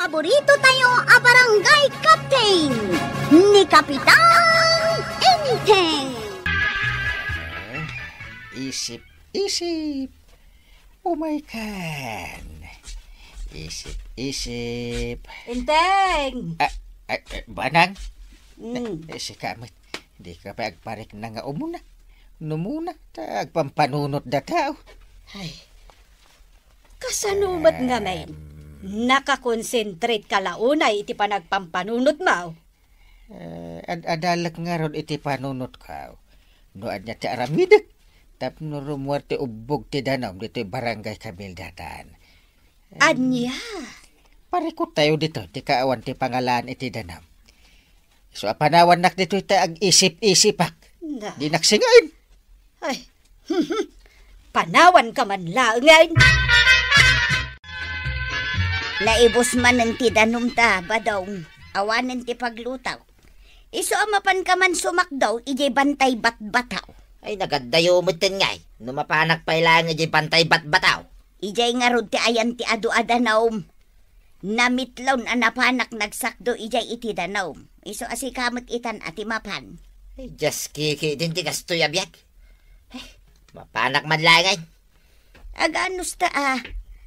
Paborito tayo a barangay captain ni Kapitan Enteng. Isip. Oh my God. Isip. Enteng! Banang? Si Kamit, hindi ka pa agparik na nga umuna. Numuna, agpampanunot da tao. Ay, kasanumat nga main. Nakakonsentrate ka launay iti panagpampanunot mo. Adalak nga ron iti panunot ka. Noan niya ti aramidak. Tapno rumuar ti ubog ti danom dito barangay Kabildatan. Anya? Parikot tayo dito, ti kaawan ti pangalan iti danom. So apanawan nak dito iti ag-isip-isipak. Di naksingain. Ay, panawan ka man lang ngayon. Naibos man ng ti danom ta, badong. Awanin ti paglutaw. Iso amapan ka man sumakdaw, ijay bantay bat-bataw. Ay, nagadayo mo tin ngay. Numapanak pa ilang ijay bantay bat-bataw. Ijay nga rod ti ayan ti adu-adanaom. Namitlaw na napanak nagsakdo ijay iti danaom. Iso asikamot itan ati mapan. Ay, just kiki din ti kastoy abyak. Ay, mapanak man langay. Aganos ta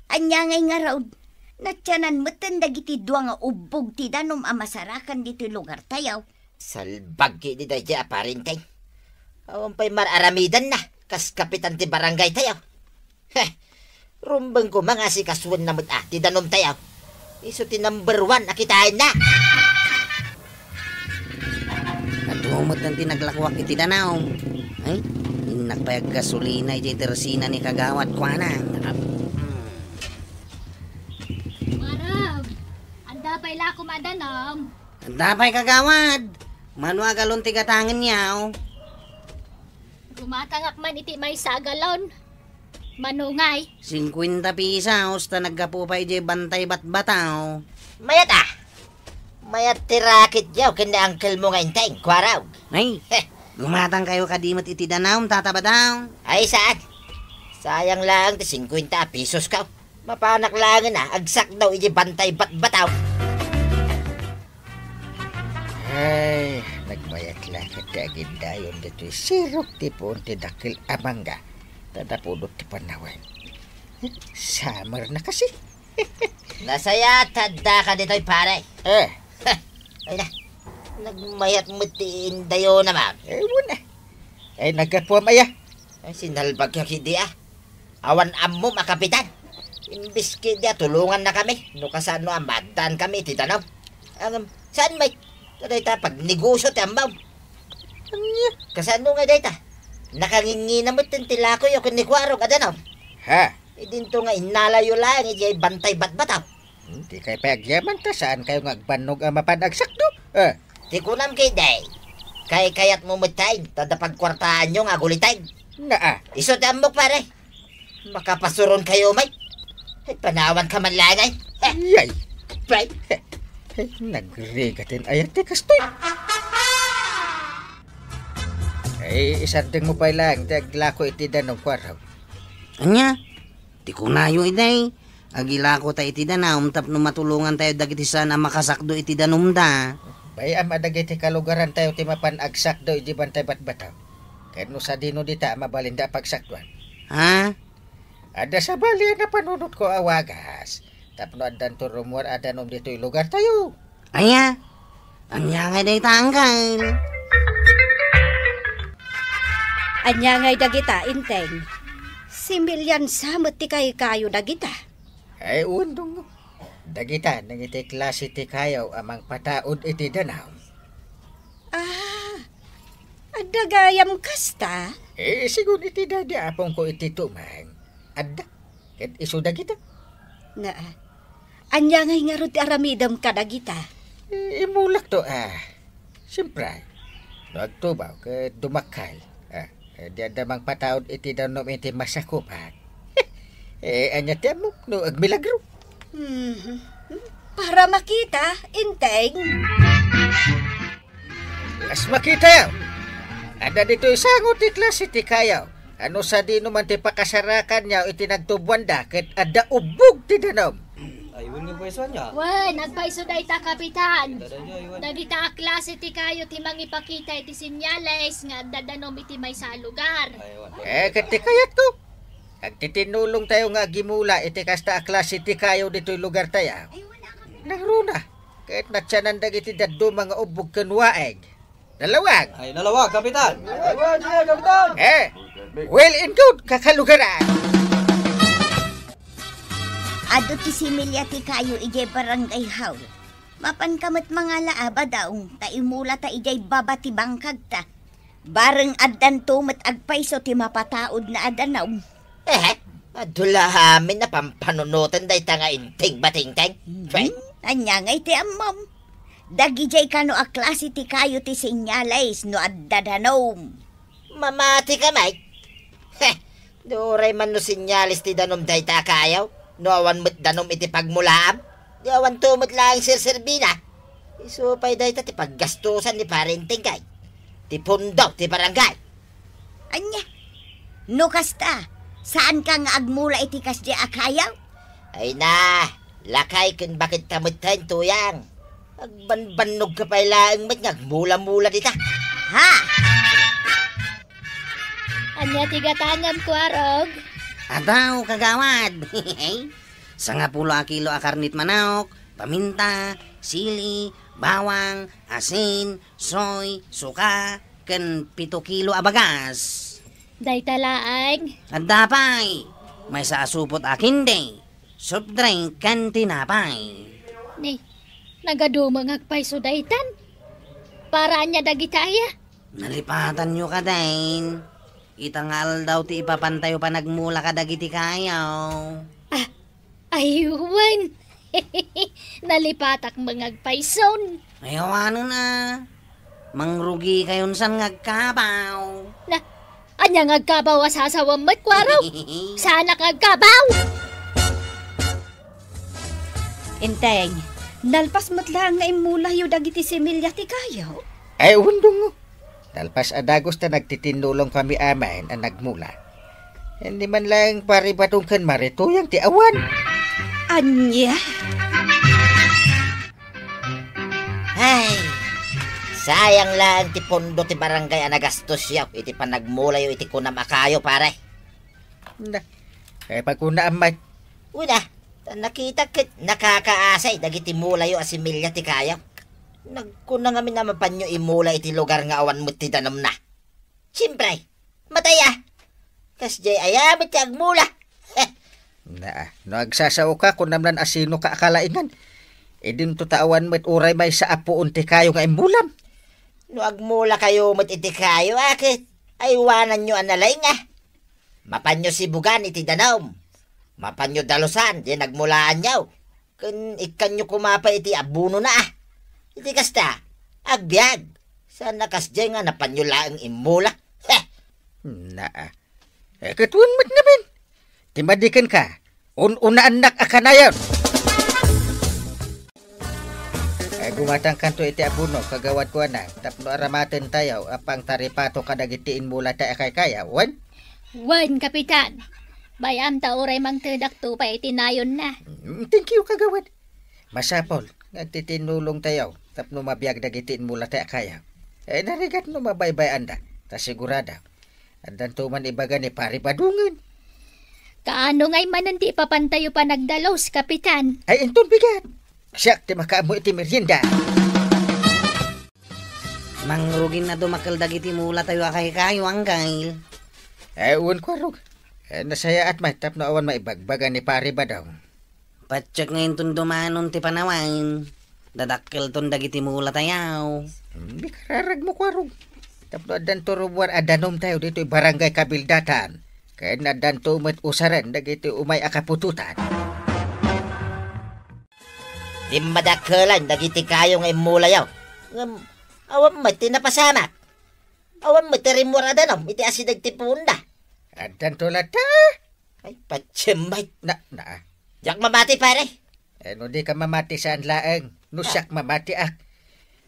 Anya ngay nga raod. Natyanan mo dagiti dua nga ubog ti danom amasarakan dito lugar tayaw. Salbag ki di dahi aparinteng. Awan pa'y mararamidan na. Kas kapitan ti barangay tayaw. Heh, rumbang ko mga si kaswan na ti danom tayaw. Iso ti number 1 nakitain na. Natumot ng tinaglakwak iti danaw. Ay, inakpayag gasolina iti tersina ni kagawad kwa na. Marag, anda pa ila kumadanam. Dapay kagawad. Manuagalon ti gatangan niyaw. Gumatangak man iti may sagalon. Manungay. 50 pisaos ta nagkapupay di bantay bat-bataw. Mayat Mayat ti rakit yaw kanda angkel mo nga inteng. Kwaraw. Ay, gumatang kayo kadimot iti danaw, tatabadaw. Ay, saan? Sayang lang ti 50 pesos ka. Mapanak lang na. Agsak daw iti bantay bat-bataw. Ay, nagbayat lang at kagindayon dito sirok ti po ti dakil amangga. Tadapudot ti panawan. Summer na kasi. Nasaya tadda ka dito'y pare. Ay na, nagmayat mo ti indayo na ma'am. Muna. Ay, nagkapuam aya. Ay, sinalbag ka kidi Awan ammo makapitan. Imbis kidi tulungan na kami. No kasano amadan kami ti tanaw. Saan may? Dayta pag negosyo ti ambaw. Kasano nga dayta? Nakangingi na mo tintilako yung kunikwarog adanaw. Ha? Idinto nga inalayo lang ijay bantay bat-bataw. Hindi kayo pagyaman ta. Saan kayo ngagbanog ang mapanagsak do? Di kunam kay day. Kayat mo matay. Tada pagkwartaan nyo nga gulitay. Iso tambok pare. Makapasuron kayo may. Ay, panawan ka man langay. Yay! Right? Nagrigatin ayat ti kastoy. Ay, isardeng mo pa lang. Taglako iti danong kwaraw. Anya? Di ko nayo iday. Agilako ta iti danam tapno matulungan tayo dagiti sana makasakdo iti danom da. Bay ama dagiti kalugaran tayo ti mapanagsak do iti bantay bat-bataw. Kano sa dino dita mabalinda pagsakduan. Ha? Ada sa bali na panunot ko awagas. Tapno adan to rumor adanom dito'y lugar tayo. Anya? Anya nga day tanggal. Anya ngay dagita, Inteng. Si Milyan samot ti kayo dagita. Ay, undong mo. Dagita, nangiti klase ti kayaw amang pataod iti danaw. Adagayam kasta? Sigun iti dadi apong ko iti tumang. Adda, ket iso dagita. Anya ngay nga ro ti aramidam ka dagita. Imulak to Siyempre, nagtubaw ket dumakal. Di adamang pataod iti danom iti masakupan. Anya tiyamo, no agmilagro. Para makita, Inteng. As makita yaw. Ada dito isangot ti klase ti kayaw. Ano sa di naman ti pakasarakan yaw iti nagtubuan da ket ada ubog ti danom. Ayun yung pwesto niya. Wen, nagpaiso day ta, kapitan. Dadaya, iwan. Dagita a klase ti kayo ti mangipakita iti sinyales nga dadanom iti may sa lugar. Ayun. Kati kayat ko. Ag titinulong tayo nga gimula, iti kasta a klase ti kayo dito'y lugar tayo. Nagruna. Kahit natsanan dagiti daddo mga ubog kanwaeg. Dalawag. Ay, nalawag, kapitan. Ayun siya, kapitan. Well and good, kakalugaran. Ado ti similya ti kayo ijay barangay hawl. Mapan kamat mga laaba daong taimula ta ijay baba ti bangkag ta. Bareng addan tumet agpaiso ti mapataod na adanaw. Adulahamin na pampanunutan day ta nga inting bating-ting. Anya ngay ti amom. Dagijay kano a klase ti kayo ti sinyales no addadanaw. Mamati ka, Mike. Duray man no sinyalis ti danom day ta kayaw. No awan mo't danom iti pagmulaam. Di awan tumot lang sirsirbina. Isupay day ta ti paggastusan ni parenting kay. Ti pundaw ti barangay. Anya, no kasta, saan ka nga agmula iti kasdi akayaw? Ay na, lakay kun bakit tamot tayo tuyang. Agbanbanog ka pa ilaang mat ngagmula-mula dita. Ha? Anya ti gatangam ko arog. Adaw, kagawad. Sa nga 10 kilo a karnit manok, paminta, sili, bawang, asin, soy, suka, ken 7 kilo a bagas. Day talaang. At dapay, may sa asupot akin day, soft drink kan tinapay. Ni, nagadumang agpaiso daytan. Para anya dagitaya. Nalipatan nyo ka din. Itangal daw ti ipapantayo pa nagmula ka dagiti kayaw. Ayuwan. Nalipatak mga agpaison. Ayaw ano na. Mangrugi kayon san ngagkabaw. Na, anya ngagkabaw asasawang matkwaraw. Sana ngagkabaw. Inteng, nalpas mo't lang nga imula yu dagiti similya ti kayo. Ay, undong mo. Talpas adagos na nagtitinulong kami amain ang nagmula. Hindi man lang paribatong kan marituyang ti awan. Anya? Ay, sayang lang ti pondo ti barangay ang nagastos yaw. Iti panagmula iti kunam akayo pare. Na, pagkuna amay. Una, nakita kit nakakaasay dagiti mula yu asimilya ti kayaw. Nagkuna nga minamapan nyo imula iti lugar nga awan mo ti danom na. Siyempre, mataya. Kasjay ayamit ti agmula. Na, no agsasaw ka kung namlan asino ka akalaingan. Idin to tawan mo't uray may sa apuon ti kayo nga imbulam. No agmula kayo mo't iti kayo akit. Aywanan nyo analay nga. Mapan nyo sibugan iti danom. Mapan nyo dalusan, di nagmulaan nyo. Kun ikan nyo kumapa iti abuno na Iti kasta, agbyag. Sana kasjay nga napanyo lang imula. Na, katuan mo't namin. Timadikan ka, una anak akanayon. Gumatang kanto iti abuno, kagawad ko na, tapno aramaten tayo, apang taripato kadagitiin mula tayo kay kaya, wan? Wan, kapitan. Bayam ta uray mang tedak to pa itinayon na. Thank you, kagawad. Masapol, nagtitinulong tayo, tapno mabiyag dagitiin mula tayo kaya. Narigat no mabaybay anda, ta sigurada. Andan tuman ibaga ni pari padungan. Kaano ngay manan di papantayo pa nagdalos, kapitan? Ay, inton bigat. Siyak, ti makaamo iti merienda. Mangrugin na dumakal dagiti mula tayo kay kayo anggail. Ay, uwan ko arog. Nasaya at may tap na awan maibagbaga ni pari ba daw. Patsyak ngayon ton dumanon ti panawain. Dadakkel ton dagiti mula tayaw. Bikararag mo ko arog. Tapno adan turubuan adanom tayo dito barangay Kabildatan. Kaya na adan tumet usaran dagiti umay akapututan. Di madakalan dagiti kayo nga imula yaw. Awan mo tinapasamak. Awan mo tirimura danom iti asidag ti punda. Adan tulad ta. Ay, patsyembay. Na. Diyak mamati pare. No di ka mamati saan laeng. No siyak mamati ak.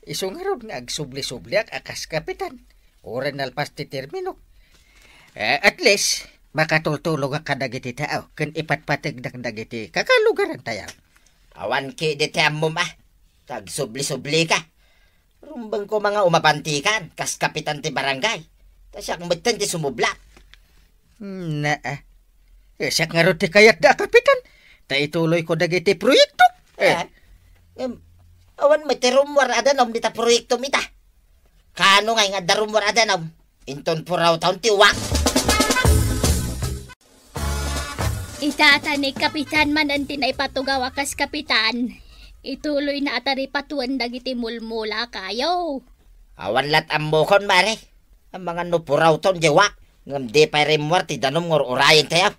Isungarod nga agsubli-subliak akas kapitan. Oran nalpas ti termino. At least, makatultulog ka dagiti tao. Kan ipatpatig dagiti kakalugaran tayo. Awan ki di tiyamom Tag subli-subli ka. Rumbang ko mga umabantikan, kas kapitan ti barangay. Tasyak matan ti sumublat. Siyak nga ron ti kayat da, kapitan. Ta ituloy ko dagiti proyekto. Awan may ti rumwar adanom dita proyekto mita. Kano nga da rumwar adanom? Inton puraw taon ti wak. Itata ni kapitan man ang tinaypatugaw akas kapitan. Ituloy na atari patuan dagiti mulmula kayo. Awan lat ambokon mare. Ang mga nupuraw taon di wak. Ngam di pa rimwar ti danom ngor urayan tayo.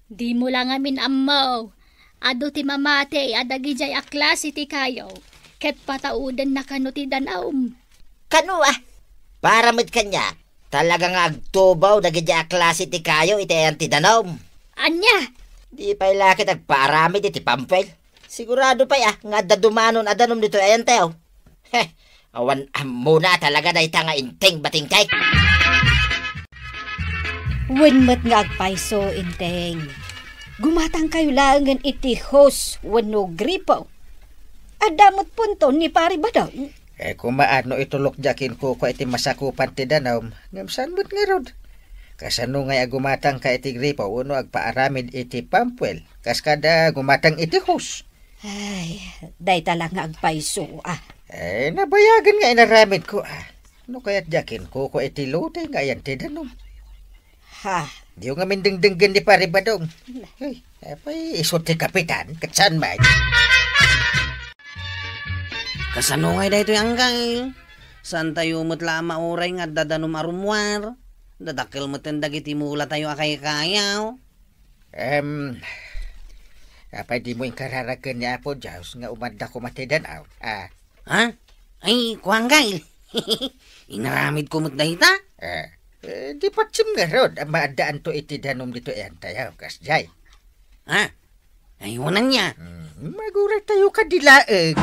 Di mo lang amin amaw. Ado ti mamate adagi jay aklas iti kayo. Ket pataudan na kano ti danaom. Kano Para mit kanya. Talagang agtubaw dagi jay aklas iti kayo iti ayan ti danom. Anya? Di pa ilakit agparami iti pampel. Sigurado pa nga dadumanon adanom dito ayan tayo. Awan muna talaga na nga inteng bating kay. Wenmet nga agpaiso, inteng. Gumatang kayo langan iti host wano gripo. Adamot punto ni pari ba daw? Kung maano itulok jakin ko iti masakupan ti danom, ngam saan mo't nga rod? Kasano nga gumatang ka iti gripo, uno agpaaramid iti pampwel, kas kada gumatang iti host. Ay, day talang nga agpaiso, Nabayagan nga inaramid ko, No kaya't jakin ko iti lote nga yan ti danom. Ha? Di nga minding-dinggan di pari ba dong? Ay, isot ti kapitan, katsan may. Kasano nga dito yung angkal? San tayo mutla mauray nga dadanom arumwar? Dadakil mo dagiti mula tayo akay kayaw? Apay di mo yung kararagan niya po, Jaws, nga umanda ko matidan aw. Ha? Ay, kuangkal. Inaramid ko mo't dahita? Di patsim nga rod, maadaan to iti danom dito yan tayo, kasjay. Ha? Ayunan niya. Maguray tayo kadilaeg.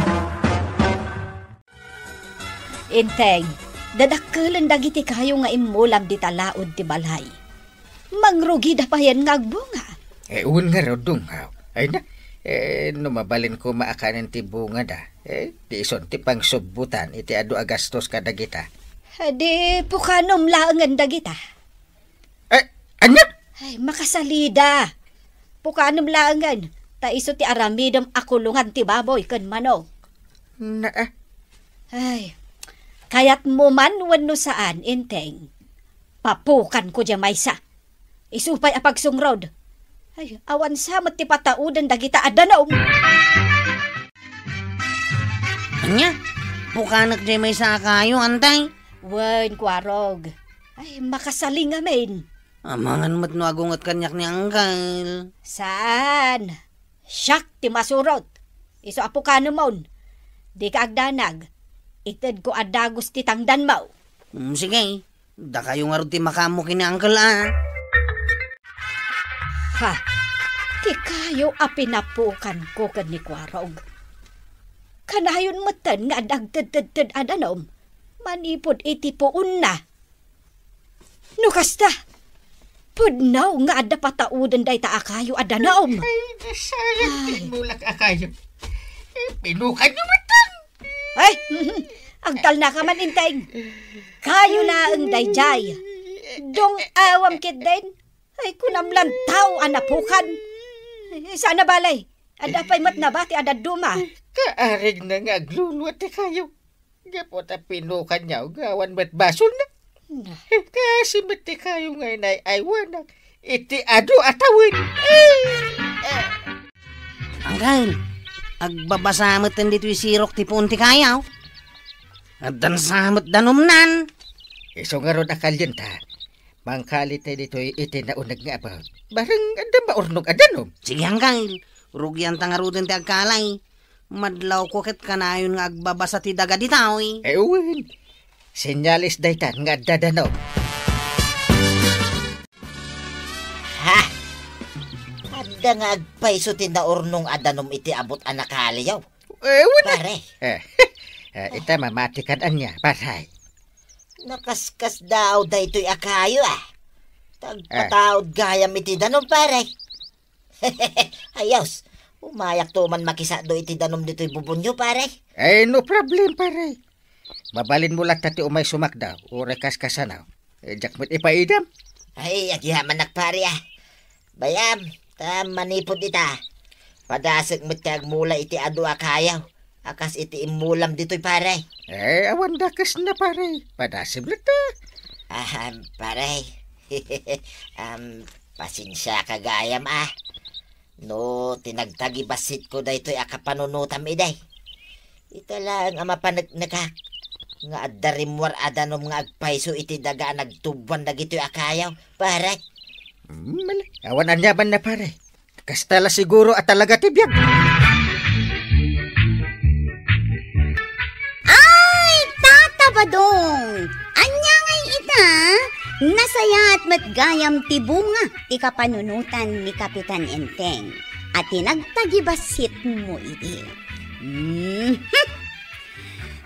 Inteng, dadakkelan dagiti kayo nga imulam di talaod ti balay. Mangrugi da pa yan nga agbunga. Un nga rod dong, Ay na, numabalin ko maakanin ti bunga da. Di ison ti pang subbutan, iti adu agastos kadagita. Di pukanom laangan dagita. Anya? Ay, makasalida. Pukanom laangan. Ta iso ti aramidam akulungan ti baboy ken manok. Ay, kayat mo man wano saan, inteng. Papukan ko dya maysa. Isupay apagsungrod. Ay, awan sa ti pataudan dagita adanaw. Anya? Pukanak jay may sa kayo, antay? Wen, kwarog. Ay, makasaling amin. Amangan mo't no agungot kanyak ni angkal. Saan? Siyak ti masurot. Iso apukano mon. Di ka agdanag. Ited ko adagos ti tangdan mo. Sige. Da kayo nga rin ti makamo kini angkal Ha? Ti kayo apinapukan ko kan ni kwarog. Kanayon matan nga dagted adanom. Manipod iti puun na. Nukasta. Pudnaw nga adda pataudan day ta akayo adanom. Ay, nasayang tinulak akayo. Pinukan nyo matan. Ay, agtal na ka man, inteng. Kayo na ang dayjay. Dong awam kit din. Ay, kunamlan tao anapukan. Sana balay. Ada pa'y matnabati ada duma. Kaarig na nga agluluwat kayo. Gapot ang pinukan niya, gawan ba't basol na. Kasi mati kayo ngayon ay aywanag. Iti ado atawin. Angkal, agbabasamot din dito sirok ti punti kayaw. At dansamot danumnan. Iso nga ron akal yun ta. Mangkalit na dito iti naunag nga about. Barang anda maurnog adanom. Sige angkal, rugyan tangaruden ti agkalay. Madlaw ko ket kanayon nga agbabasa ti daga ditaw Uwin. Senyalis daytan nga dadanaw. Ha? Adda nga agpaiso ti naurnong adanom iti abot anakaliyaw. Wala. Pare, Ita mamatikan anya, paray. nakaskas daw daytoy akayo Tagpataod gayam iti danom pare. Ayos, Umayak to man makisa do iti danom dito'y bubunyo, pare. Eh, no problem, pare. Mabalin mo lang tati umay sumakdaw. O rekas kasanaw. Eh, jakmat ipaidam. Ay, agyaman pare ah. Bayam, manipod ita. Padasag mo't kag mula iti adu akayaw. Akas iti imulam dito'y pare. Eh, awan dakas na, pare. Padasib lang ta. Pare. Pasensya ka gayam ah. No, tinagtagi basit ko da ito'y akapanunutam iday. Ito lang ang mapanagnaga. Nga adarimwar adanom nga agpaiso iti daga nagtubuan na gito'y akayaw. Pare. Mali. Awan anyaman na, pare. Kastala siguro at talaga tibiyag. Ay, tatabadong! Anya ngay ita, nasaya at matgayam tibunga ti kapanunutan ni Kapitan Enteng at tinagtagibasit mo iti.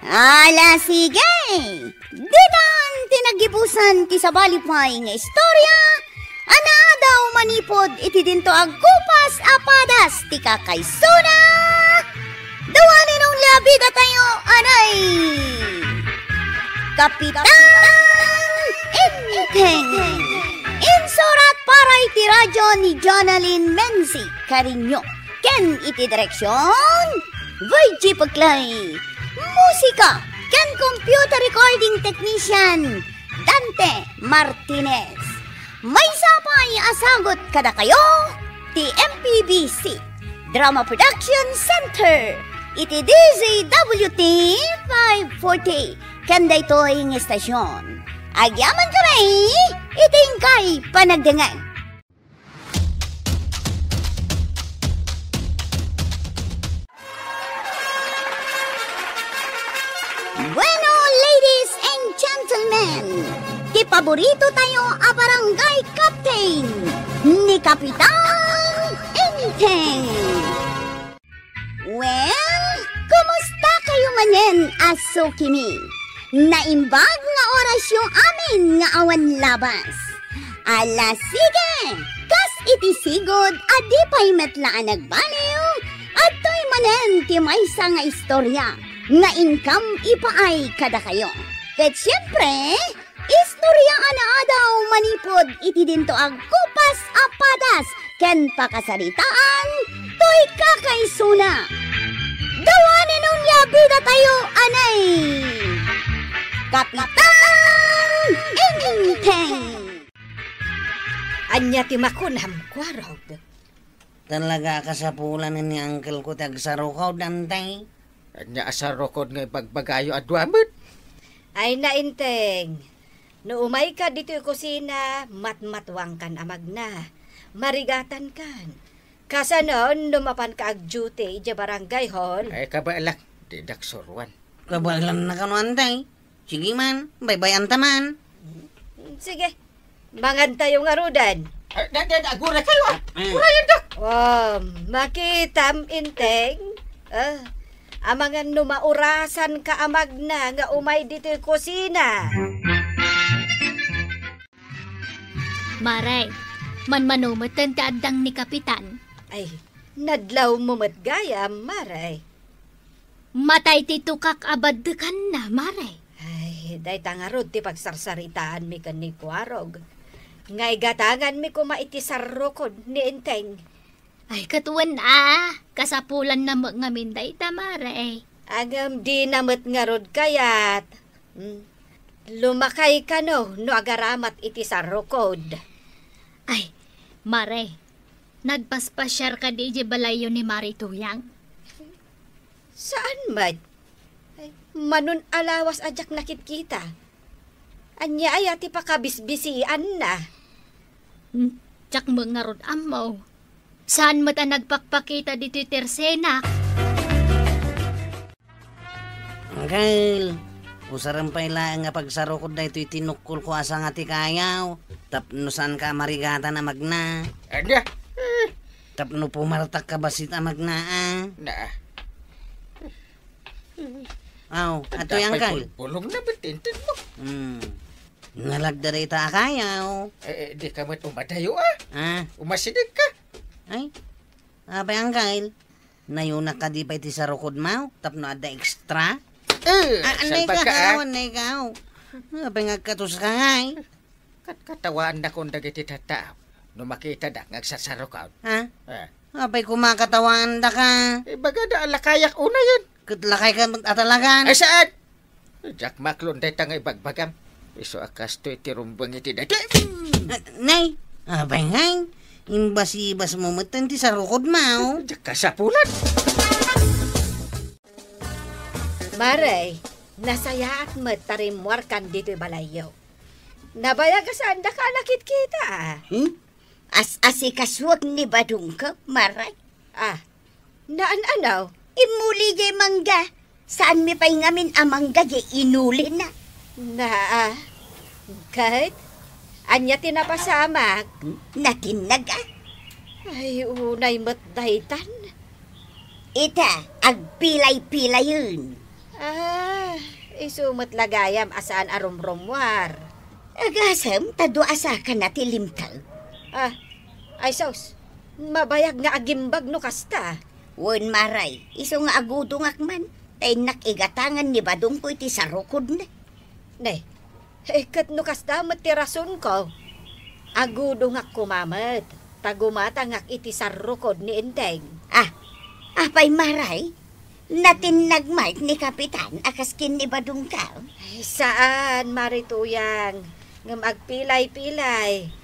Ala sige! Didan tinagibusan ti sabalipay nga istorya, ana daw manipod iti dinto agkupas apadas ti kakaysuna. Dawanin ang labida tayo, anay! Kapitan Enteng! Insurat para iti radyo ni Jonalyn Menzi Carinyo. Ken iti direksyon, Virgie Paglay. Musika, ken computer recording technician, Dante Martinez. May sapay asagot kada kayo, ti MPBC, Drama Production Center. Iti DZWT 540, kanda ito'y ng estasyon. Agyaman kami, iting kay panagdangan. Bueno, ladies and gentlemen, ti paborito tayo a barangay captain ni Kapitan Enteng. Well, kumusta kayo manen, aso kimi? Naimbag nga orasyon amin nga awan labas. Ala sige, kas iti sigod adi pa'y metlaan nagbaliw, at to'y manen ti maysa nga istorya nga income ipaay kada kayo. Ket siyempre, istorya ana daw manipod iti dinto ang kupas apadas ken pakasaritaan to'y kakaysuna. Dawanin nung labida tayo, anay! Kapitan Enteng! Anya ti makunam, Kwarog. Talaga kasapulan ni uncle ko tagsarukaw, Dantay. Anya asarokod nga ipagbagayo adwamit. Ay nainteng, no umay ka dito yung kusina, matmatwang kan amag na. Marigatan kan. Kasanon, lumapan ka ag duty, di barangay hall. Ay kabalak, didak sorwan. Kabalan na ka no, Antay. Sige man, baybayan taman. Sige, manganta yung arudan. Agura kayo ah! Urayan da! Makitam inteng. Amangan numaurasan ka amag na nga umay dito yung kusina. Maray, manmanumatan ti addang ni Kapitan. Ay, nadlaw mo matgaya, Maray. Matay ti tukak abad kan na, Maray. Ay, day tangarod ti pagsarsaritaan mi kan ni Kwarog. Ngay gatangan mi kumaitisarrokod ni Enteng. Ay, katuan kasapulan na nga minday ta, Maray. Agam di namat ngarod kayat. Lumakay ka no agaramat iti sarrokod. Ay, Maray, nagpaspasyar ka di balayo ni Marituyang. Saan mat? Ay, manun alawas ajak nakit-kita. Anya ay ati pakabisbisian na. Tsak mga rod amaw. Saan mata nagpakpakita dito tersenak? Uncle, usaran pa ila nga pagsarukod na ito'y tinukul ko asa nga ti kayaw. Tapnusan ka marigata na magna. Anya? Tapno pumartak ka basit amagna Na. Aw, ato yung Uncle. Pulong na bitintin mo. Nalagda ita akayaw. Di ka mat umadayo ah. Ah, Umasinig ka. ay. Abay Uncle, Nayuna ka di pa iti sa rukod mo? Tapno ada extra? Saan ba ka? Anay ka. Apay nga katus ka ngay. Katawaan na kung dagiti tataw. No makita da, ngagsasaro ka. Ha? Apay kumakatawaan da ka. Baga da alakayak una yun. Katlakay ka atalagan. Ay saan? Jack Maclon day tangay bagbagam. Iso akas to iti rumbang iti dati. Nay, apay ngay. Imbas-ibas mo matan ti sa rukod mo. Jack kasapulan. Maray, nasaya at matarimwarkan dito balayaw. Nabaya ka saan da ka nakit kita. As-asikaswag ni Badung ka, maray. Naan-anaw? Imuli jay mangga. Saan mi pa'y ngamin amangga jay inuli na. Kahit? Anya tinapasamak? Natinag Ay, unay matdaytan. Ita, agpilay-pilay yun. Isumat lagayam asaan arumrumwar. Agasam, tado asa ka na tilimtal. Ay sos, mabayag nga agimbag no kasta. Wen maray, iso nga agudong akman. Tay nakigatangan ni Badong ko iti sarukod na. Nay, kat no kasta matirason ko. Agudong ak kumamat. Tagumatang ak iti sarukod ni Enteng. Apay maray, natin nagmark ni Kapitan akaskin ni Badong ka. Ay, saan marituyang? Ngam agpilay-pilay.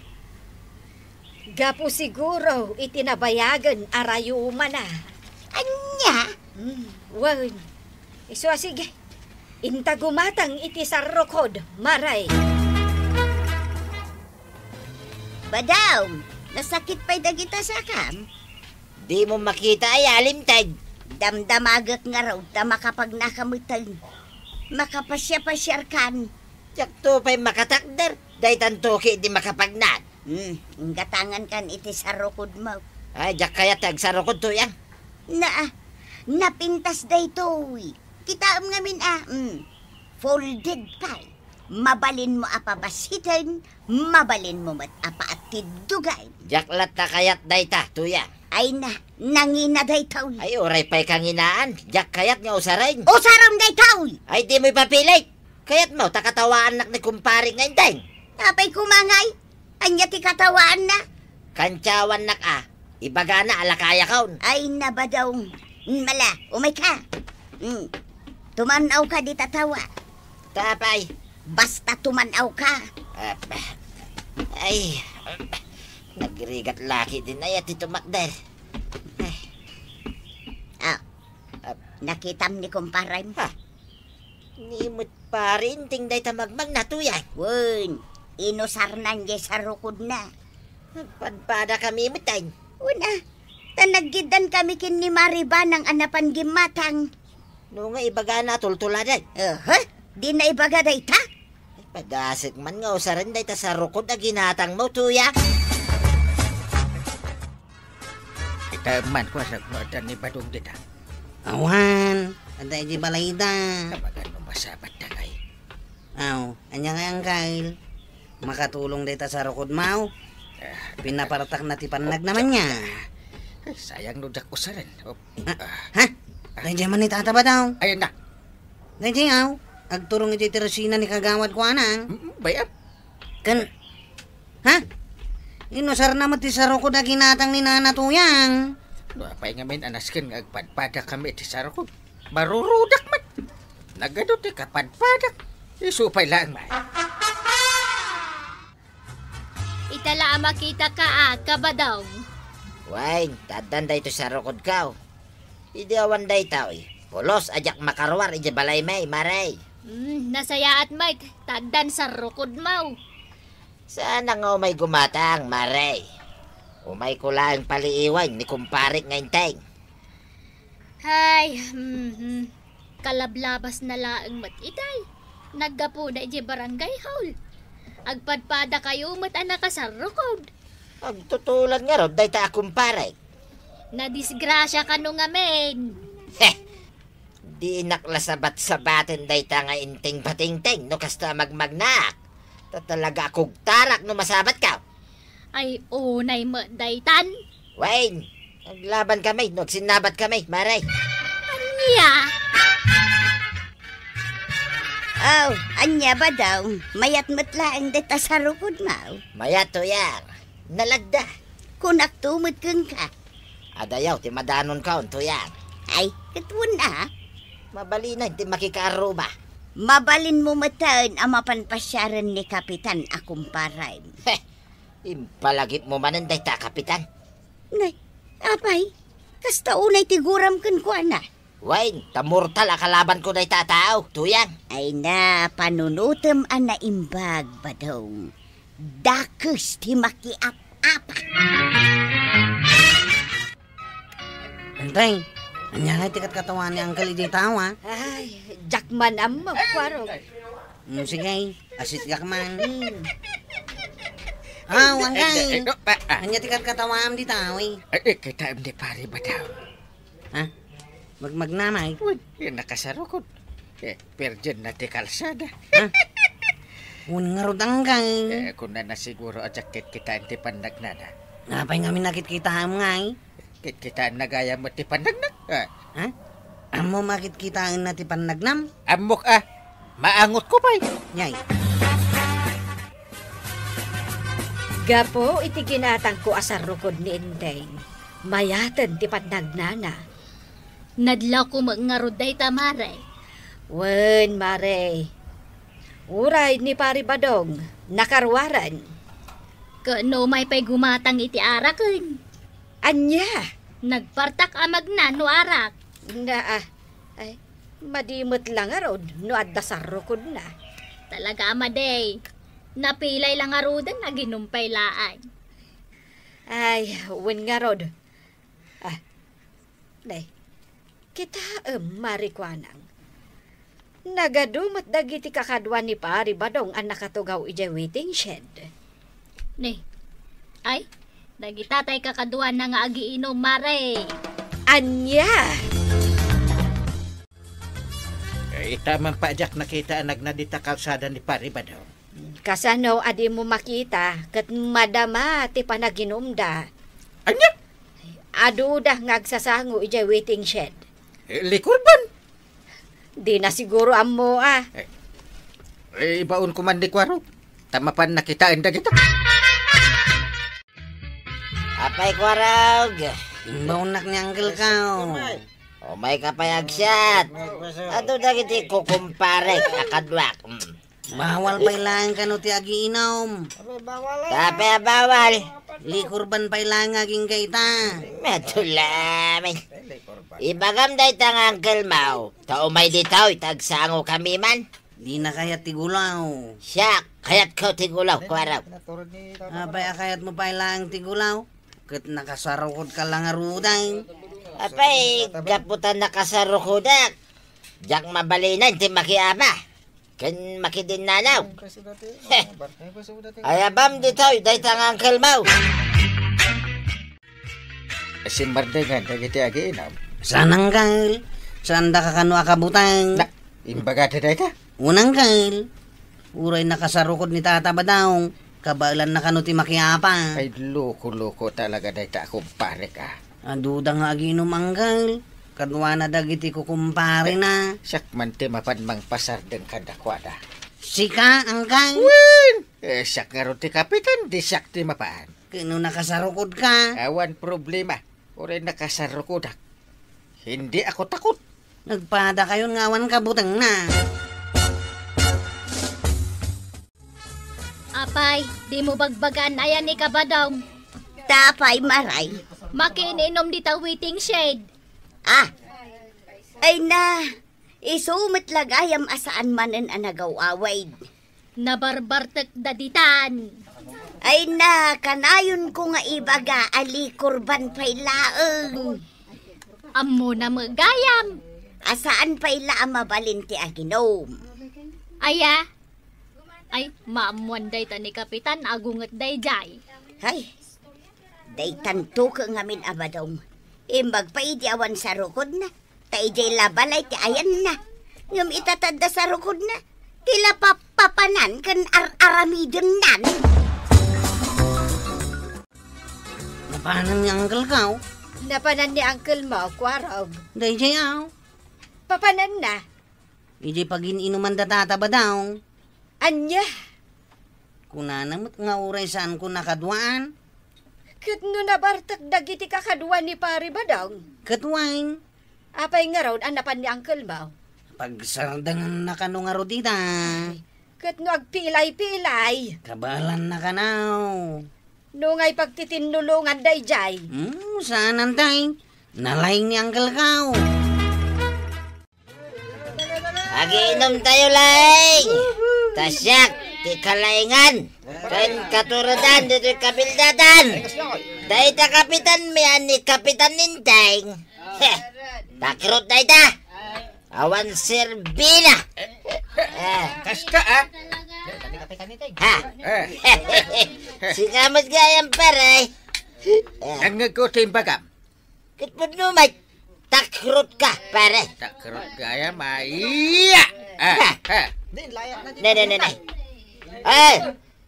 Gapo siguro itinabayagan arayuma na. Anya? Wan. Iso sige. Intagumatang iti sarukod, maray. Badaw, nasakit pa'y dagita sa kam. Di mo makita ay alimtad. Damdamagak nga raw ta makapag nakamutan. Makapasya-pasyar kan. Tiyak to pa'y makatakder. Day tantoki di makapagnat. Gatangan kan iti sarukod mo. Ay, jak kaya tag sarukod to yan. Napintas day to. Kita ngamin folded pa. Mabalin mo apabasitan, mabalin mo mat apaatid dugay. Jak lata kayat day ta, tuya. Ay nangina day taw. Ay, oray pa'y kanginaan. Jak kayat nga usarin. Usaram day taw. Ay, di mo'y papilit. Kayat mo, takatawaan nak ni kumpari ngayon teng. Tapay kumangay. Anya ti katawaan na. Kantsawan nak ibaga na alakaya kaun. Ay nabadaw. Mala, umay ka. Tumanaw ka di tatawa. Tapay. Basta tumanaw ka. Ay, nagrigat laki din ay at ito makder. Nakitam ni kumparay mo. Nimot pa rin, tingday tamagmag na tuyan. Wen, inusar nandiya sa rukod na. Padpada kami matay. Una, tanaggidan kami kin ni Mariba ng anapan gimatang. No nga ibaga na tultuladay. Di na ibaga day ta? Pagasik man nga usaran day ta sa rukod na ginatang mo tuya. Kita man ko sa kumadan ni Badong dita. Awan, aday di balayda. Kabagan mo masabat na kay. Anya nga ang kail. Makatulong dita sa rukod mau. Pinaparatak na tipanag naman niya. Sayang no jak usaran. Dahil man itata ba daw? Ayun na. Dahil agturong iti tirasina ni kagawad ko anang. Bayam. Inusar na mati sa rukod na ginatang ni Nana Tuyang. Apay ngamin anaskin nga agpadpada kami iti sarukod. Marurudak man. Nagado ti kapadpadak. Isupay lang man. Itala makita ka kabadaw. Wain, tadan day to sa rukod ka. Idi awan day tao Polos ajak makarwar ije balay may maray. Nasaya at Mike, tadan sa rukod mau. Sana nga umay gumatang, maray. Umay ko lang paliiwan ni kumparik ngayon teng. Hay, kalablabas na laang matitay. Naggapo na ije barangay hall. Agpadpada kayo anak sa rukod. Agtutulan nga rod, day ta kumparik. Nadisgrasya ka nung amen. Di naklasabat-sabatin day ta nga inting pating-ting no kasta magmagnak. Talaga akong tarak no masabat ka. Ay, unay mo daytan. Wayne, Naglaban kami, nagsinabat kami, maray. Niya, Aw, anya ba daw? Mayat matlaang deta sa rukod mo. Maya tuyar, nalagda. Kunak tumot kang ka. Adayaw, ti madanon kaon tuyar. Ay, katun na. Mabali na, ti makikaro ba? Mabalin mo mataan ang mapanpasyaran ni Kapitan akong paray. Heh, impalagip mo mananday ta, kapitan. Nay, apay, kasta unay tiguram kan ko na. Wain, tamurtal akalaban ko day tatao, tuyang. Ay na, panunutam ang naimbag ba daw? Dakus ti makiap-apa. Antay, anya nga tikat katawan ni Uncle di tawa. Ay, jakman am Kwarog. Sige, asit ka man. Uncle. Anya tikat katawan di tawi. Kita hindi pare ba daw? Ha? Magnamay. Yan nakasarukod. Perjan na ti kalsada. Ha? Nga rod Uncle. Kung na nasiguro at jakit kita hindi pandagnana. Napay nga minakit kita ngay. Kita nagaya mo ti pandagnag. Ha? Amo makit kita ang nati panagnam? Amok maangot ko pa'y. Nyay. Gapo, iti ginatang ko asar rukod ni Indeng. Mayatan ti panagnana. nadlaw ko magngarod day tamare. Wen, mare. Uray ni Pari Badong, nakarwaran. Kano may pay gumatang iti arakon. Anya, Nagpartak amag na no arak. na ay, madimot lang arod, no adda sarukod na. Talaga amaday. Napilay lang arudan na ginumpay laan. Ay, wen nga rod. Nay, kita marikwanang. Nagadumot dagiti kakadwa ni Pari Badong ang nakatugaw ijay waiting shed. Ne, ay, nagitatay kakadwa na nga agiinom mare. Anya! Tamang paajak nakita ang nagnadita kalsada ni pare ba daw? Kasano adi mo makita kat madama ti panaginumda. Anya? Aduda ngagsasango ijay waiting shed. Likurban? Di na siguro amo Ibaon ko man di kwaro. Tama pa nakitaan da kita. Apay kwarag. Imbaunak ni Uncle kao. O may kapayagsyat. Ato dagiti kukumpare kakadwak. Bawal pa ilang kano ti agi inom. Tape bawal. Likurban pa ilang aging kaita. Matulamay. Ibagam day tang Uncle Mau. Taumay ditaw, tagsango kami man. Di na kayat ti gulaw. Siya, kayat ko tigulaw, kwaraw. Apay akayat mo pa ilang ti gulaw. Kat nakasarukod ka lang aruday. Apay, kaputan nakasarukudak. Jak mabalinan, ti makiama. Kan makidin nanaw. Ayabam ditaw, day tang Uncle Mau. Simbardengan dagiti agi inam. Saan Uncle? Saan da ka kano akabutang? Imbaga da ka? Unang Uncle. Uray nakasarukod ni Tata Badong. Kabailan na kano ti makiapa. Ay loko-loko talaga dayta kumpare ka. Aduda nga aginom Uncle. Kadwa na dagiti ko kumpare na. Siyak man ti mapanmang pasar den kadakwada. Sika Uncle. Siyak nga ron ti kapitan, di siyak ti mapaan. Kano nakasarukod ka? Awan problema. Oray nakasarukodak. Hindi ako takot. Nagpada kayon ngawan kabutang na. Apay, di mo bagbagan ayan ni Kabadong. Tapay maray. Makininom dita waiting shed. Ay na, isumit lagayam asaan manen anagaw-away. Nabarbartek daditan. Ay na, kanayon ko nga ibaga alikurban pay laeng. Amo na magayam. Asaan pay laang mabalin ti aginom. Aya. Ay, maamuan day ta ni Kapitan, agunget day jay. Hay, day tanto ka ngamin abadong. Imbag pa idiawan sa rukod na. Taijay labalay ti ayan na. Ngam itatanda sa rukod na. Tila papapanan kan aramidon nan. Napanan ni Uncle kao? Napanan ni Uncle mo, Kwarog. Day jayaw. Papanan na. Iji pag-inuman datataba daw. Anya, Kuna namot nga uray saan ko nakadwaan. kat no nabartak dagiti kakadwa ni pari badang. Katwain. Apay nga raw, anapan ni Uncle mo. Pagsardangan na kano nga rodita. Kat no agpilay-pilay. Kabalan na ka now. No nga'y pagtitinulungan day jay. Saan antay? Nalaing ni Uncle Kao. Agiinom tayo, Lai. Tasyak, ti kalaingan. Kan katuradan, dito kapildatan. Dahil ta kapitan, may ani kapitan ninteng. Takirot tayo ta. Awan serbina. Kaska Ha? Sikamat gayang pare. Ang nagkutin bagam. Kitpod numay. Takirot ka, pare. Takrot gaya maiya. Ne. Ay,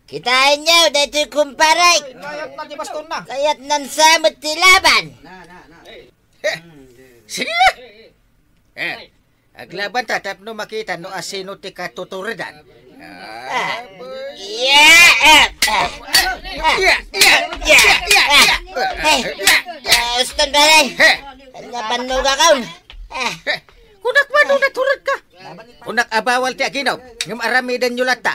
kitain niyo, dito kumparay. Kaya't nansamot tilaban. Sige na. Aglaban tatap no makita no asino ti katuturidan. Uston pare. Kanya panuga kaun. Kunak man no naturad ka. Kunak abawal ti aginaw. Ngam aramidan nyo lata.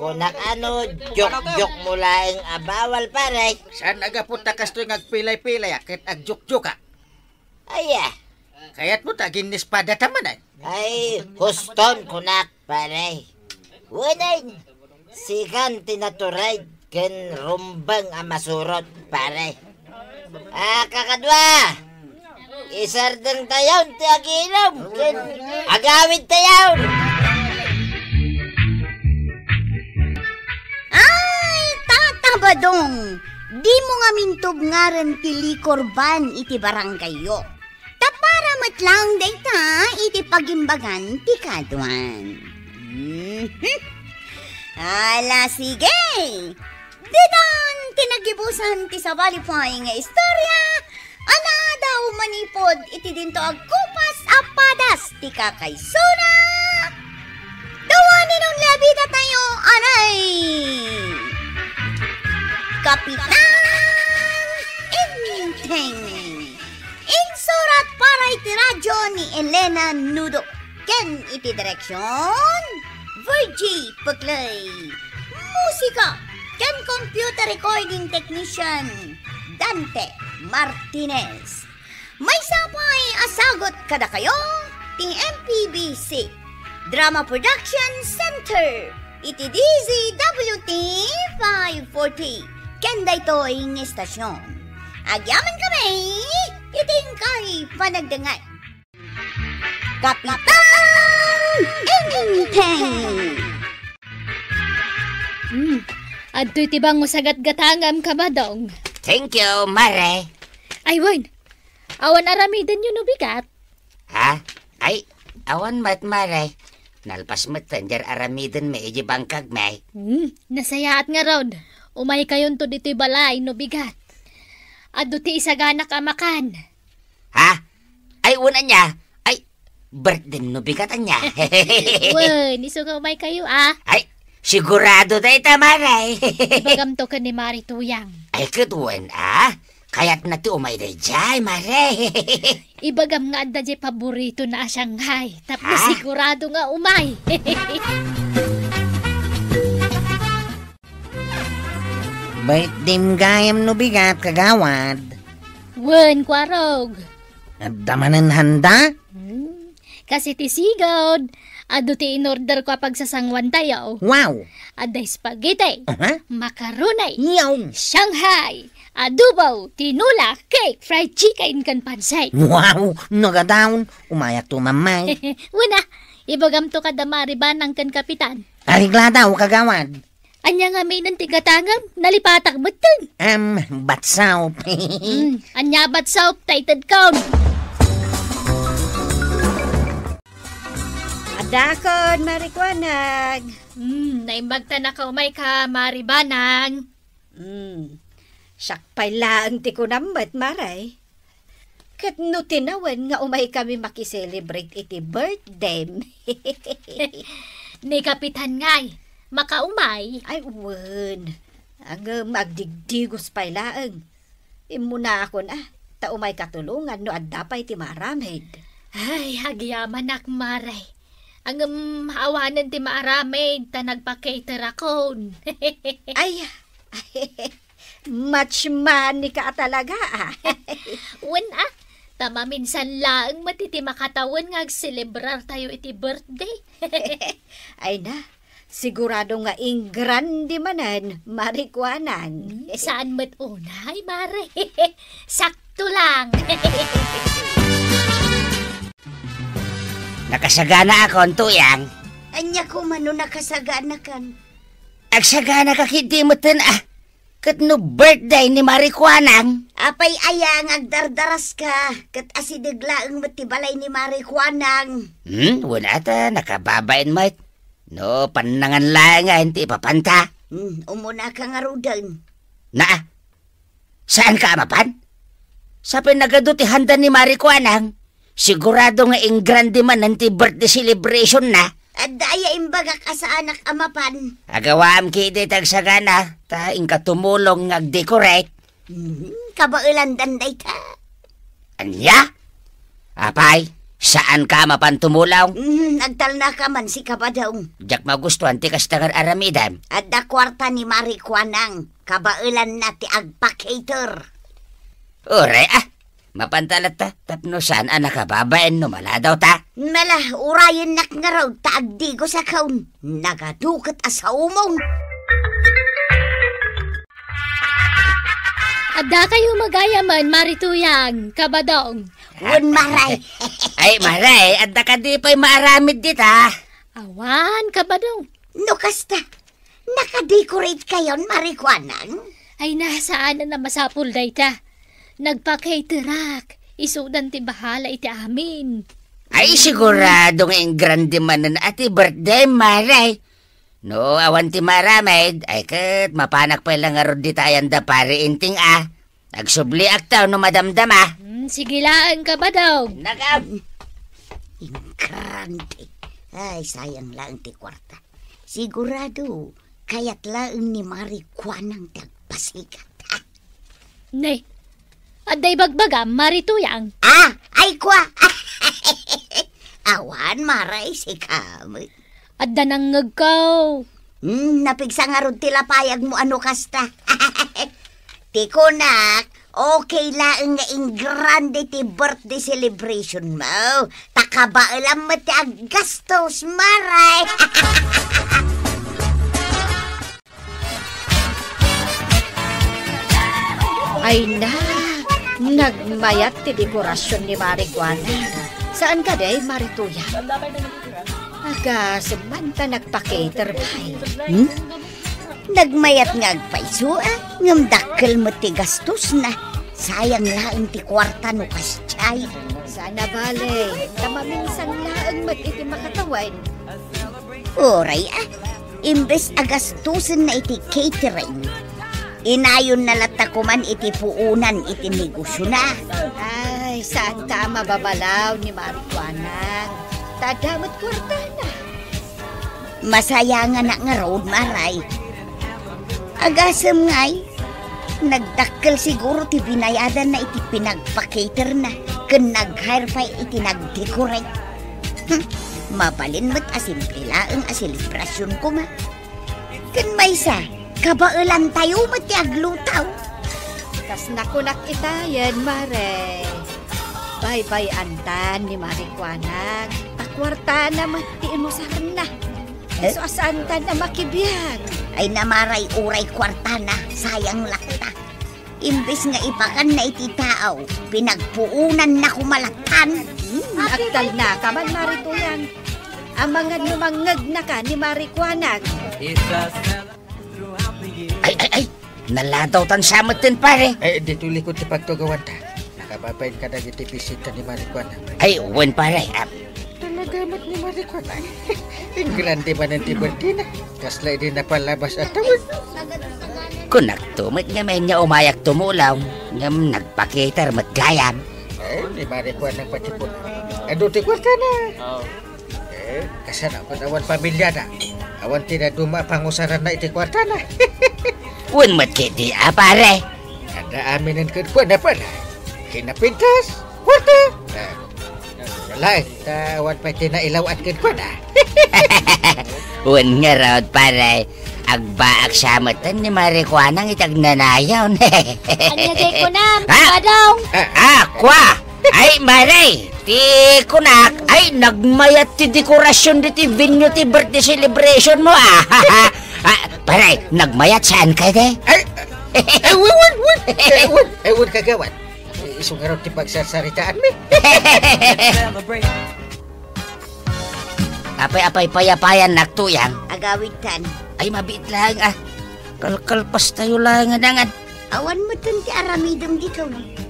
Kunak ano, jok-jok mula ang abawal pare. Saan agapunta kasto yung agpilay-pilay akit agjuk-juk ka. Aya. Kaya't mo tagin nispada tamanan. Ay, huston kunak pare. Wanay, sigan tinaturay ken rumbang amasurot pare. Kakadwa, isardang tayaw ti aginom ken agawid tayaw. Ay, tatabadong! Di mo nga mintog nga rin ti likorban iti baranggayo. Tapara matlang dayta iti pagimbagan ti kadwan. Ala, sige! Didan tinagibusan ti sabalipay nga istorya, ana daw manipod iti dinto agkupas apadas ti kakaysuna. Dawanin ang labita tayo, anay! Kapitan Inteng! Insurat para iti radyo ni Elena Nudo. Ken iti direksyon, Virgie Puglay. Musika, ken computer recording technician, Dante Martinez. May sapay asagot kada kayo, ti MPBC Drama Production Center, iti DZWT 540. Ken daytoy ng estasyon. Agyaman kami, itingkay panagdangay. Kapitan Inteng! Adto'y tibang usagat gatangam ka ba dong? Thank you, Mare. Ay, wan. Awan aramidan yun bigat. Ha? Ay, awan mat, Mare. Nalpas mat tanjar aramiden may iji bangkag may. Nasayaat nga raw. Umay kayon to dito'y balay no bigat. Ado ti isaganak amakan. Ha? Ay, una niya. Ay, birthday no bigatan niya. Wan, iso nga umay kayo Ay, sigurado tayo tamaray. Ibagam to ka ni Mari Tuyang. Ay, kaduan Kaya't na ti umay day jay, Mare. Ibagam nga anda jay paborito na Shanghai. Tapos sigurado nga umay. Bait dim gayam no bigat kagawad. Wan, Kwarog. Damanan handa? Kasi ti sigod. Ado ti in-order ko pagsasangwan tayo. Wow! Aday spaghetti, macaroni, Yaw! Shanghai, adobo, tinula, cake, fried chicken, kan pansay. Wow! Nagadaon! Umayak to mamay. Wala, ibagam to kadamari ba ng kan kapitan? Arigla daw kagawad. Anya nga may ng tigatangam, nalipatak batang. Batsaw. Anya bat sa updated count. Adakon, marikwanag. Naimbagta na ka umay ka, maribanang. Sakpay lang ti kunambat, maray. Kat no tinawan nga umay kami makiselebrate iti birthday. Ni Kapitan ngay, makaumay. Ay, wan. Ang magdigdigos pa ilaang. Imuna ako na, taumay katulungan no adda pa iti maramid. Ay, hagyaman ak maray. Ang awanan ti maramid, ta nagpa-cater akon. Ay, much money ka talaga. Wen tama minsan laang matiti makatawan nga agselebrar tayo iti birthday. Ay na, sigurado nga grande manan, marikwanan. Saan mo't unay, mare? Sakto lang. Nakasagana ako ang tuyang. Anya ko mano nakasagana kan. Agsagana ka kiti mo kat no birthday ni Marikwanang. Apay ayang agdardaras ka. Kat asideglaang matibalay ni Marikwanang. Wala ta, nakababain mo. No, panangan lang nga, hindi papanta. Umuna ka nga rudan. Na, saan ka amapan? Sa pinagaduti handa ni Marikwanang, sigurado nga grande man nanti birthday celebration na. At daya imbaga ka sa anak amapan. Agawaam kiti tagsagana, ta ingka tumulong ngag-decorate. Kabailan danday ta. Anya? Apay, saan ka mapan tumulaw? Nagtal na ka man si Kabadaong. Jak magustuhan ti kastangan aramidam. At da kwarta ni Marikwanang. Kabailan na ti agpa-cater. Ure mapantalat ta, tapno saan nakababain no maladaw ta. Mala, urayan nak nga raw taagdigo sa kaun. Nagadukat asa umong. Adda kayo magayaman, Marituyang, Kabadong. Wan maray. Ay maray, adda ka di pa'y maaramid dita. Awan, Kabadong. No kasta, nakadecorate kayon, Marikwanang? Ay nasaan na masapul day ta. Nagpa-caterak. Isudan ti bahala iti amin. Ay sigurado nga grande man na ati birthday maray. No, awan ti maramid, ay kat mapanak pa lang arod di tayan da pari inting Nagsubli aktaw no madamdama. Sige laan ka ba daw? Nakam. Ingrante. Ay, sayang lang ti kwarta. Sigurado, kayat lang ni Marikwanang tagpasikat. Nay, aday bagbagam, Marituyang. Ay kwa. Awan, maray si kamot. Adda nang ngagkaw. Napigsa nga ron tilapayag mo ano kasta. Tikonak, okay lang nga grande ti birthday celebration mo. Takabaalam mo ti aggastos, maray. Ay na, nagmayat ti dekorasyon ni Marikwanang. Saan ka day, Marituya? Aga, semanta nagpa-cater pa'y. Nagmayat nga agpaiso ngam dakkel mo ti gastos na. Sayang lang ti kwarta no kasyay. Sana bale, tamaminsan laang iti makatawan. Oray imbes agastusin na iti catering. Inayon na latakuman iti puunan iti negosyo na. Ay, saan ka mababalaw ni Marikwanang? Tadamat kwarta na. Masaya nga na nga road maray. Agasam ngay, nagdakkel siguro ti binayadan na iti pinagpa-cater na. Kun nag-hire pa iti nag-decorate. Mabalin mo't asimple laang aselebrasyon ko ma. Kun maysa, kabailan tayo mo't aglutaw. Kas nakunak itayan, Mare. Bye-bye antan ni Marikwanang. Takwarta na matiin mo sa na. So asaan ta na makibiyag? Ay namaray uray kwarta na, sayang lakta. Imbes nga ipakan na iti tao, pinagpuunan na kumalatan. Aktal na ka man, Marituyan. Amangan lumangag na ka ni Marikwanang. Ay, naladaw tan samutin pare. Ay, dito likod ti pagtugawan ta. Nakababayin ka na iti bisita ni Marikwanang. Ay, wen pare. Talagamat ni Marikwanang. Ang grande man ang birthday na. Kaslay din na palabas at tawag. Kung nagtumit nga may niya umayak tumulaw, ngam nagpakiter matgayam. Ay, Di marikuan ng patipon. Ado ti kwarta na. Oh. Kasana ko awan pamilya na. Awan tinaduma pangusaran na iti kwarta na. Wen mat kiti pare. Kada aminin ko na pala. Kinapintas, kwarta. Wala, awan pa tinailawan ko na. Wen nga raw pare. Agbaak samatan ni Marikuanang itagnanayaw ne. Anya day ko na, Ha? madong. Kwa! Ay, Mare! Ti kunak! Ay, nagmayat ti dekorasyon di ti venue ti birthday celebration mo Pare, nagmayat saan ka de? Ewan kagawan. Isong araw ti pagsasaritaan mi. Apay-apay payapayan naktuyang. Agawitan. Ay, mabit lang Kalkalpas tayo lang dangan. Awan mo ti aramidom dito.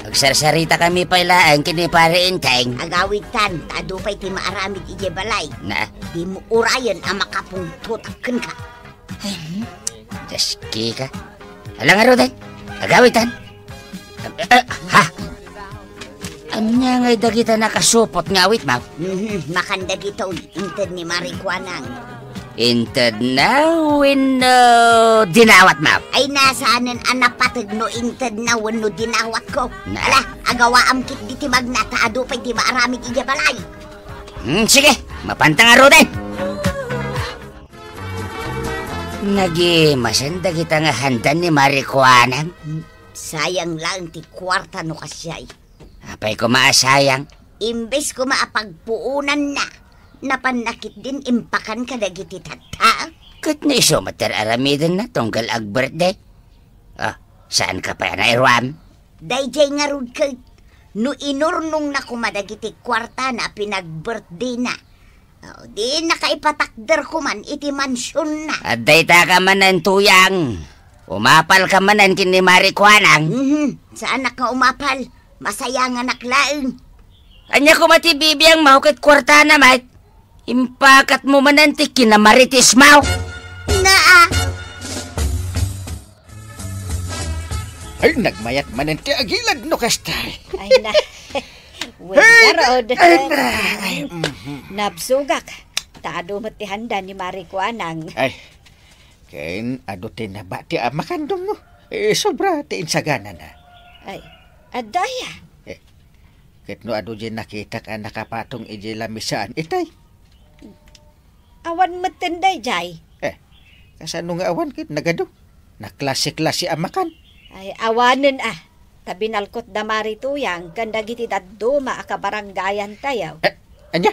Agsarsarita kami pailaan kini pare inteng. Agawitan, tadupay ti maaramid ije balay. Na, Di mo urayan ang makapong tutakken ka. daski ka. Alang araw din. Agawitan. Ha? Anya ngay dagita nakasupot nga awit, ma'am. Makanda gito, inted ni Marikuanang. Inted na wino dinawat, ma'am. Ay nasaanan anapatag no inted na wano dinawat ko. Na. Ala, agawa am kit di ti magnata adupay ti maaramid ije balay. Sige, mapantang araw din. Nagimasanda kita nga handan ni Marikuanang. Sayang lang ti kwarta no kasyay. Apay ko maasayang. Imbes ko maapagpuunan na, napanakit din impakan ka dagiti tata. Kat na iso matar-aramidan na tunggal ag birthday. Saan ka pa na iruam? Dayjay nga rud ka, no inurnong na kumadagiti kwarta na pinag-birthday na. Di nakaipatakder ko man iti mansyon na. Aday ta ka manan tuyang. Umapal ka manan kini Marikuanang. Saan na ka umapal? Masaya nga naklaeng. Anya ko matibibiyang mahukit kwarta na, mate. Impakat mo manan ti kinamaritis mau. Naa! Ay, nagmayat man ang tiagilag no kastay. Ay na. Wengarod. Nabsugak. Taado mo ti handa ni Marikuanang. Ay, kain ado tinaba ti amakandong mo. Sobra ti insagana na. Ay, adaya. Ket no ado dyan nakita ka nakapatong ije lamisaan itay. Awan matenday, Jay. Kasano nga awan kit nagado. Naklase-klase amakan. Ay, awanen Tabinalkot da marituyang kandagiti daduma akabaranggayan tayaw. Anya?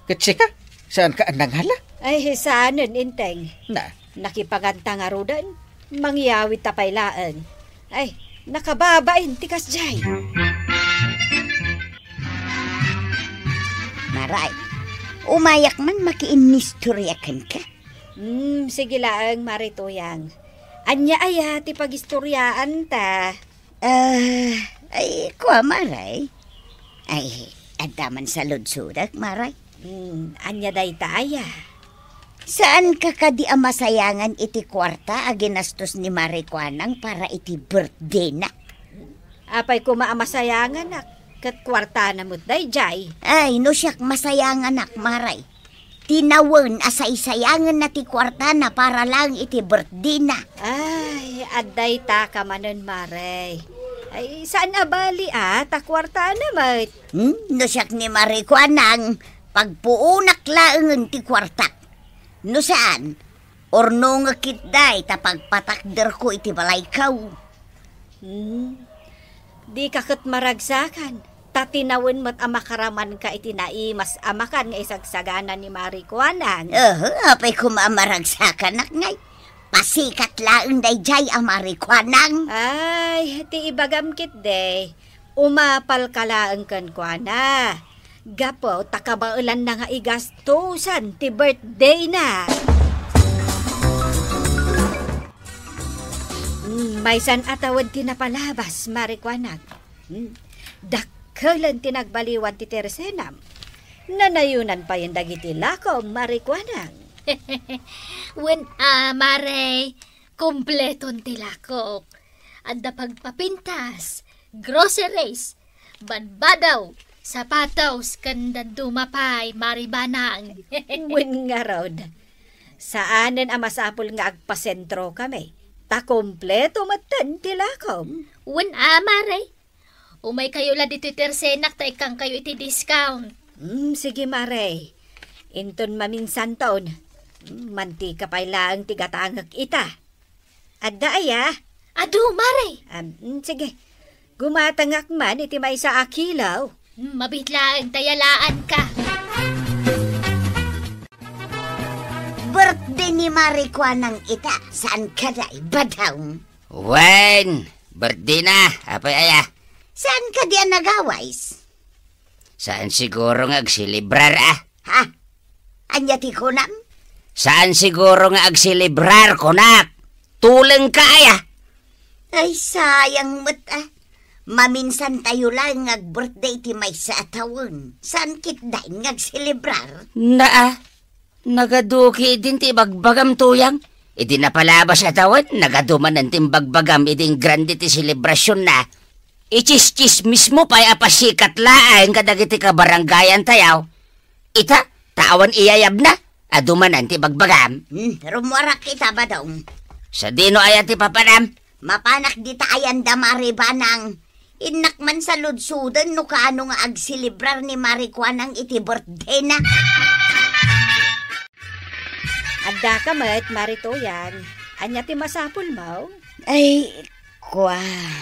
Kitsi ka? Saan ka anang hala? Ay, saanen inteng. Na, Nakipaganta nga rudan. Mangyawit tapaylaan. Ay, nakababain tikas, Jay. Maray, umayak man makiinistoryakan ka. Sige lang, marituyang. Anya aya ti pagistoryaan ta. Ay, kuha maray. Ay, adaman sa lodsudak, maray. Anya day taaya. Saan ka kadi amasayangan iti kwarta a ginastos ni Marikuanang para iti birthday na? Apay ko maamasayangan nak. Kat kwarta na mo't day, Jay. Ay, no siyak masayangan nak, maray. Tinawen asay-sayangan na ti kwarta na para lang iti birthday na. Ay, aday ta ka manon, maray. Ay, saan abali ta kwarta na mat? No siyak ni Marikuanang pagpuunak laengen ti kwarta. No saan? Orno nga kitday tapagpatakder ko iti balay kaw. Di kakit maragsakan. Tatinawen mo't amakaraman ka iti naimas amakan nga isagsagana ni Marikuanang. Apay kumamaragsakan nak ngay. Pasikat laeng dayjay ang Marikuanang. Ay, ti ibagamkit de. Umapal ka laeng kan kuana. Gapo, takabaulan na nga igastusan ti birthday na. Maysan atawad tinapalabas, Marikuanang. Dakkelan tinagbaliwan ti Tersenam. Nanayunan pa yung dagiti lako, Marikuanang. Wen mare, kumpleton tilakok. Anda pagpapintas, groceries, Banbadaw, sapatos, kandan dumapay, maribanang. Wen nga rod. Saanen ang masapul nga agpasentro kami. Ta kompleto matan tilakom. Wen maray. Umay kayo la dito tersenak ta ikang kayo iti discount. Sige mare. Inton maminsan taon. Mantika pa'y laang tigatangag ita. Adda aya. Adu, maray. Sige. Gumatangak man iti may sa akilaw. Mabitlaang tayalaan ka. Birthday ni Marikwanang ita. Saan ka na ibadaw? Wen, birthday na. Apay aya. Saan ka diyan nagaways? Saan siguro nga agsilibrar Ha? Anya ti kunam? Saan siguro nga agsilibrar konak? Tuleng ka aya. Ay, sayang mo't Maminsan tayo lang birthday ti may sa atawon. Saan kit dahin ngagselebrar? Nagaduki din ti bagbagam tuyang. Iti napalabas atawan, nagaduman ng timbagbagam iting grande ti selebrasyon na. Ichis-chis mismo pa'y apasikat laang kadagiti kabaranggayan tayaw. Ita, tawan iyayab na, aduman ti bagbagam. Rumuarak kita ba daw? Sa dino ayan ti papanam? Mapanak di tayan da maribanang. Inakman sa ludsudan no kaano nga agsilibrar ni Marikwanang iti birthday na. Adda ka met, maritoyan. Anya ti masapul mo? Ay,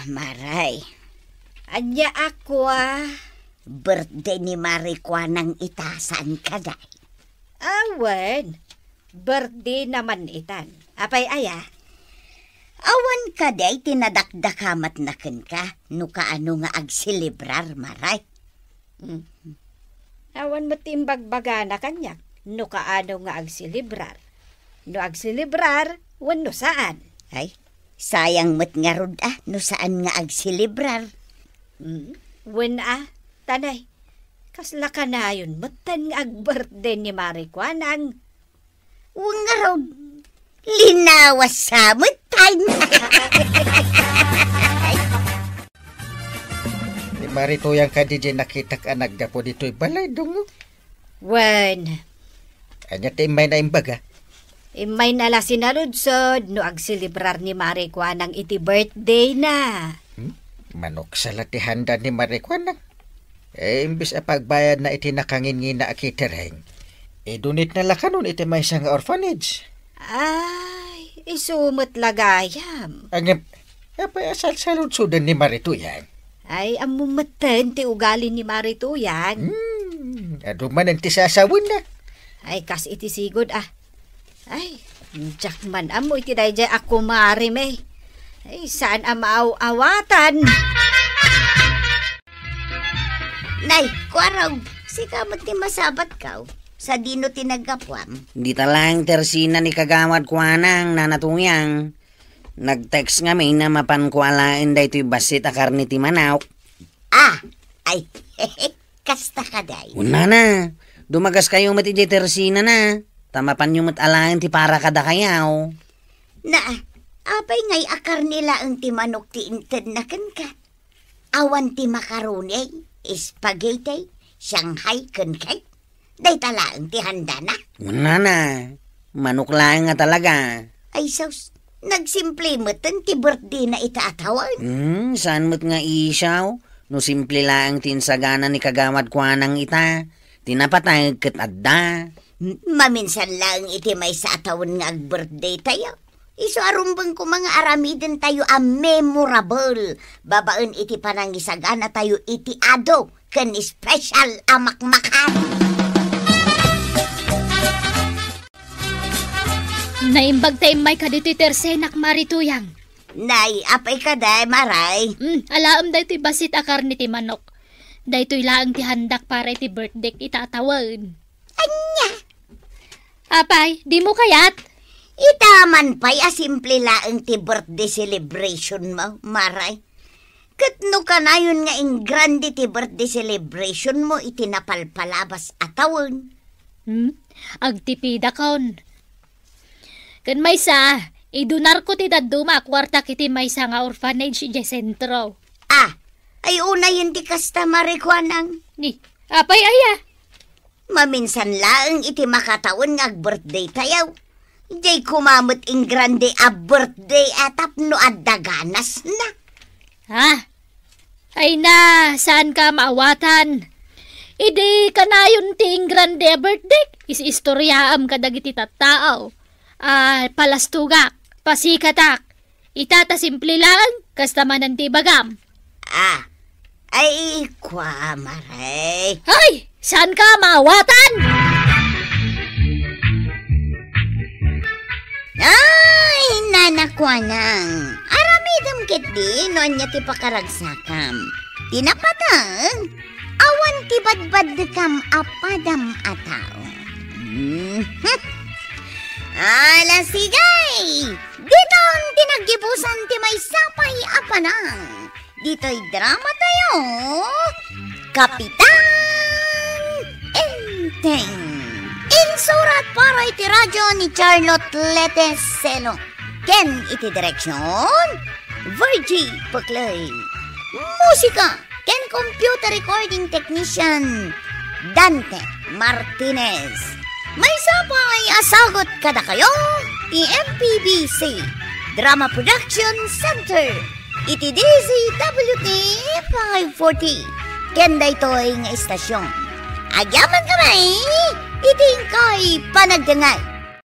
maray. Anya ako Birthday ni Marikwanang ita, saan ka da? Awen, birthday naman itan. Apay aya? Awan ka day tinadakdakamat na ka, no kaano nga agsilibrar, maray. Awan mo timbagbaga na kanyak, no kaano nga agsilibrar. No agsilibrar, wan no saan. Ay, sayang mo't nga rod no saan nga agsilibrar. Wan tanay, kasla ka na yun, matan nga ag-birthday ni Marikwanang. Huwag nga rod, linawas sa mutan. Ni Maritoyang ka di nakita ka nagdapo dito'y balay dong. Wan, Anya ti may na imbaga. imay nala sinaludsod, no agsilibrar ni Marikwanang iti birthday na. Manok sa latihanda ni Marikwanang. Imbis pagbayad na iti nakangin na akitereng. Dunit na lakanon iti may isang orphanage. Ay, isumot lagayam. Ang apay asal sa lutsudan ni Maritoyan. Ay, amumatan ti ugali ni Maritoyan. Aduman ang tisasawin na. Ay, kas iti sigod Ay, jakman amo iti dayjay ako marime. Ay, saan amaaw-awatan? Nay, kwaraw, sikamot ni masabat ka. Sa dino tinagapwam. Di talang tersina ni kagawad kuanang nanatuyang. Nag-text nga may na mapankualain da ito'y basit akar ni ti Manawk. Ay, kasta ka day. Una na, dumagas kayo mati di tersina na. Tamapan yung matalain ti para kada kayaw. Apay ngay akar nila ang ti manok ti inted na ka. Awan ti makaroni, spaghetti, Shanghai kenkay. Day talaang ti handa na. Una na, manok lang nga talaga. Ay sus, nagsimple mo ti birthday na itaatawan. Saan mo't nga isaw? No simple lang tinsagana ni kagawad kuanang ita. Tinapatay ket adda. Maminsan lang iti may sa atawon nga ag-birthday tayo. Iso arumbang ko mga aramiden tayo memorable. Babaan iti panangisagana tayo iti ado ken special amakmakan. Naimbag tayo may kadito'y tersenak Marituyang. Nay, apay ka day, maray. Alaam da ito'y basit akar ni ti manok. Da ito'y laang ti handak para iti birthday itatawan. Anya? Apay, di mo kayat? Itaman pa'y simple laang ti birthday celebration mo, maray. Katno ka na yun nga ing grande ti birthday celebration mo itinapalpalabas atawon. Agtipida kaon. Kan may sa, idunar ko ti daduma kwarta kiti may sa nga orphanage di sentro. Ay una yun di kasta marikwanang. Ni, apay aya. Maminsan laeng iti makataon nga birthday tayaw. Di kumamot ing grande a birthday atap no adaganas na. Ha? Ay na, saan ka maawatan? Idi kanayon ting grande birthday. Is-istoryaam kadagiti tattao. Palastugak, pasikatak. Itata simple lang, kasta manan ti bagam. Ay, kwa maray. Ay, saan ka maawatan? Ay, nanakwanang. Aramidam kit di, noon niya ti pakaragsakam. Tinapatang, awan ti badbad kam apadam ataw. Ala sigay, dito ang tinagibusan ti may sapay apanang. Dito'y drama tayo, Kapitan Enteng. Insurat para iti radyo ni Charlotte Leteselo. Ken iti direksyon, Virgie Paclay. Musika, ken computer recording technician, Dante Martinez. May sapay asagot kada kayo, ti MPBC Drama Production Center. Iti DZWT 540. Kenda ito'y nga istasyon. Agyaman kamay, iting ko'y panagdangay.